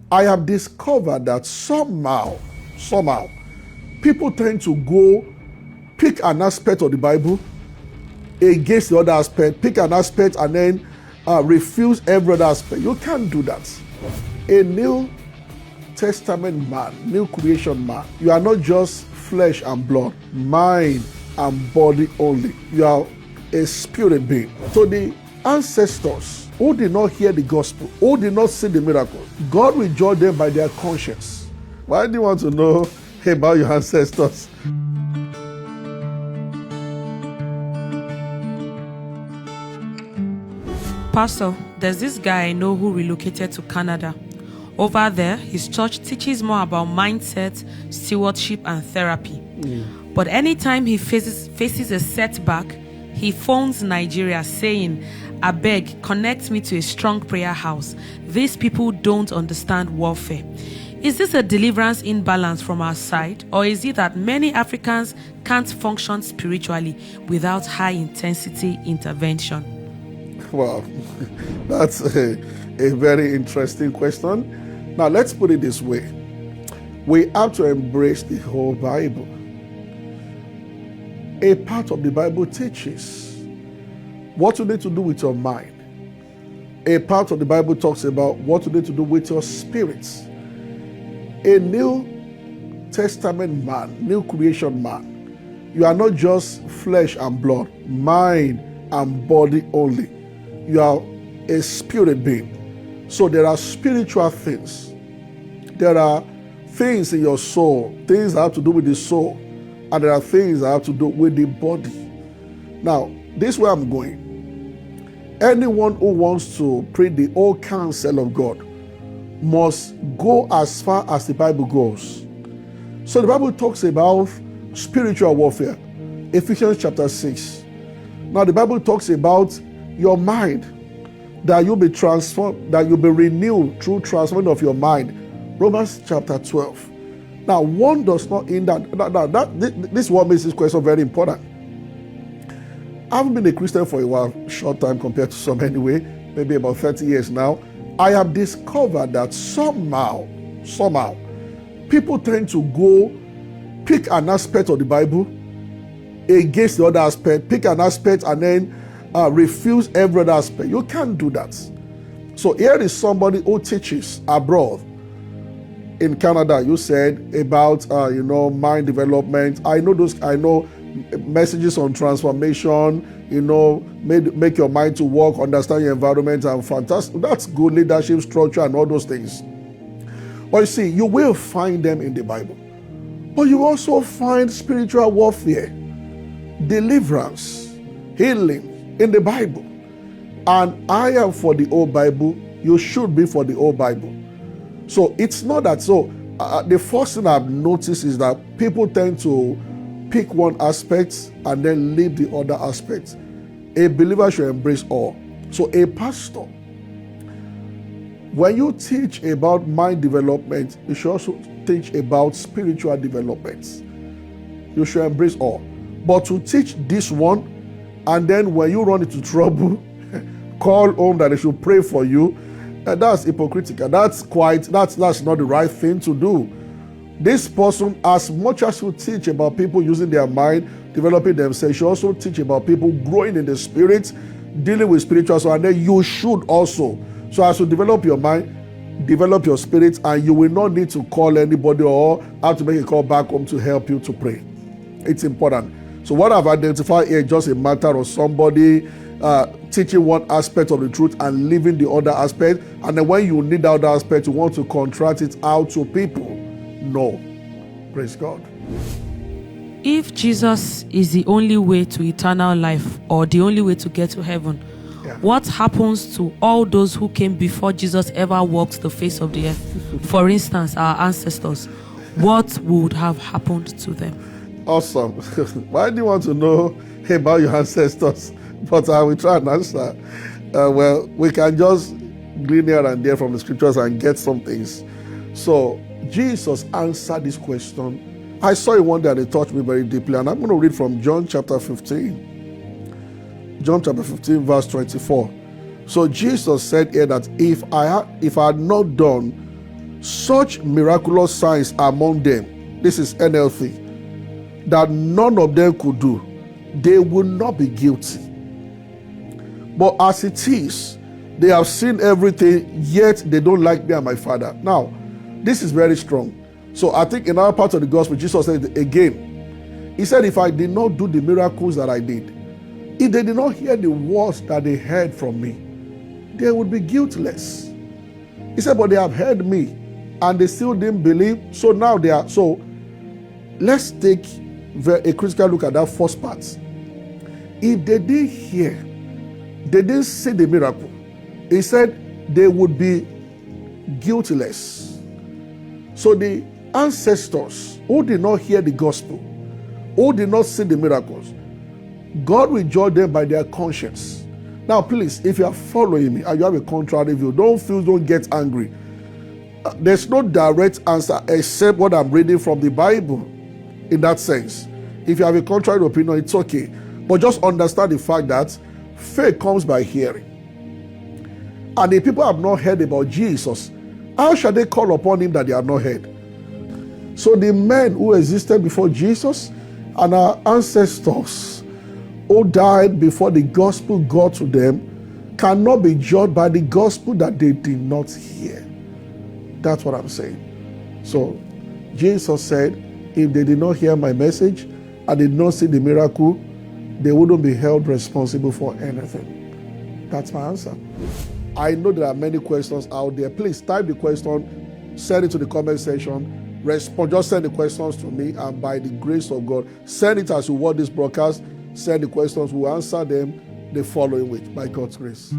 I have discovered that somehow, people tend to go pick an aspect of the Bible against the other aspect, pick an aspect and then refuse every other aspect. You can't do that. A New Testament man, new creation man, you are not just flesh and blood, mind and body only. You are a spirit being. So the ancestors who did not hear the gospel, who did not see the miracle, God will judge them by their conscience. Why do you want to know about your ancestors? Pastor, there's this guy I know who relocated to Canada. Over there, his church teaches more about mindset, stewardship, and therapy. But anytime he faces a setback, he phones Nigeria saying, "Abeg, connect me to a strong prayer house. These people don't understand warfare." Is this a deliverance imbalance from our side, or is it that many Africans can't function spiritually without high-intensity intervention? Well, that's a very interesting question. Now, let's put it this way. We have to embrace the whole Bible. A part of the Bible teaches what you need to do with your mind. A part of the Bible talks about what you need to do with your spirits. A New Testament man, new creation man, you are not just flesh and blood, mind and body only. You are a spirit being. So there are spiritual things. There are things in your soul, things that have to do with the soul, and there are things that have to do with the body. Now, this is where I'm going. Anyone who wants to preach the whole counsel of God must go as far as the Bible goes. So the Bible talks about spiritual warfare, Ephesians chapter 6. Now the Bible talks about your mind, that you'll be transformed, that you'll be renewed through transformation of your mind, Romans chapter 12. Now one does not in this is what makes this question very important. I haven't been a Christian for a while, short time compared to some anyway, maybe about 30 years now. I have discovered that somehow, people tend to go pick an aspect of the Bible against the other aspect, pick an aspect and then refuse every other aspect. You can't do that. So here is somebody who teaches abroad. In Canada, you said about mind development. I know messages on transformation, make your mind to work, understand your environment, and fantastic. That's good leadership structure and all those things. But you see, you will find them in the Bible. But you also find spiritual warfare, deliverance, healing in the Bible. And I am for the old Bible. You should be for the old Bible. So it's not that. So the first thing I've noticed is that people tend to pick one aspect and then leave the other aspect. A believer should embrace all. So a pastor, when you teach about mind development, you should also teach about spiritual development. You should embrace all. But to teach this one, and then when you run into trouble, call home that they should pray for you, that's hypocritical. That's not the right thing to do. This person, as much as you teach about people using their mind, developing themselves, you also teach about people growing in the spirit, dealing with spiritual soul, and then you should also. So as you develop your mind, develop your spirit, and you will not need to call anybody or have to make a call back home to help you to pray. It's important. So what I've identified here is just a matter of somebody teaching one aspect of the truth and leaving the other aspect. And then when you need the other aspect, you want to contract it out to people. No. Praise God. If Jesus is the only way to eternal life or the only way to get to heaven, what happens to all those who came before Jesus ever walked the face of the earth? For instance, our ancestors. What would have happened to them? Awesome. Why do you want to know about your ancestors? But I will try and answer. Well, we can just glean here and there from the scriptures and get some things. So Jesus answered this question. I saw it one day and it touched me very deeply. And I'm going to read from John chapter 15. John chapter 15 verse 24. So Jesus said here that if I had not done such miraculous signs among them, this is NLT, that none of them could do, they will not be guilty. But as it is, they have seen everything, yet they don't like me and my Father. Now, this is very strong. So I think in our part of the gospel, Jesus said again, he said, if I did not do the miracles that I did, if they did not hear the words that they heard from me, they would be guiltless. He said, but they have heard me and they still didn't believe. So now they are. So let's take a critical look at that first part. If they didn't hear, they didn't see the miracle, he said they would be guiltless. So the ancestors who did not hear the gospel, who did not see the miracles, God will judge them by their conscience. Now, please, if you are following me and you have a contrary view, don't get angry. There's no direct answer except what I'm reading from the Bible in that sense. If you have a contrary opinion, it's okay. But just understand the fact that faith comes by hearing. And if people have not heard about Jesus, how shall they call upon him that they have not heard? So the men who existed before Jesus and our ancestors who died before the gospel got to them cannot be judged by the gospel that they did not hear. That's what I'm saying. So Jesus said, if they did not hear my message and did not see the miracle, they wouldn't be held responsible for anything. That's my answer. I know there are many questions out there. Please type the question, send it to the comment section, respond. Just send the questions to me, and by the grace of God, send it as you watch this broadcast. Send the questions, we'll answer them the following week by God's grace.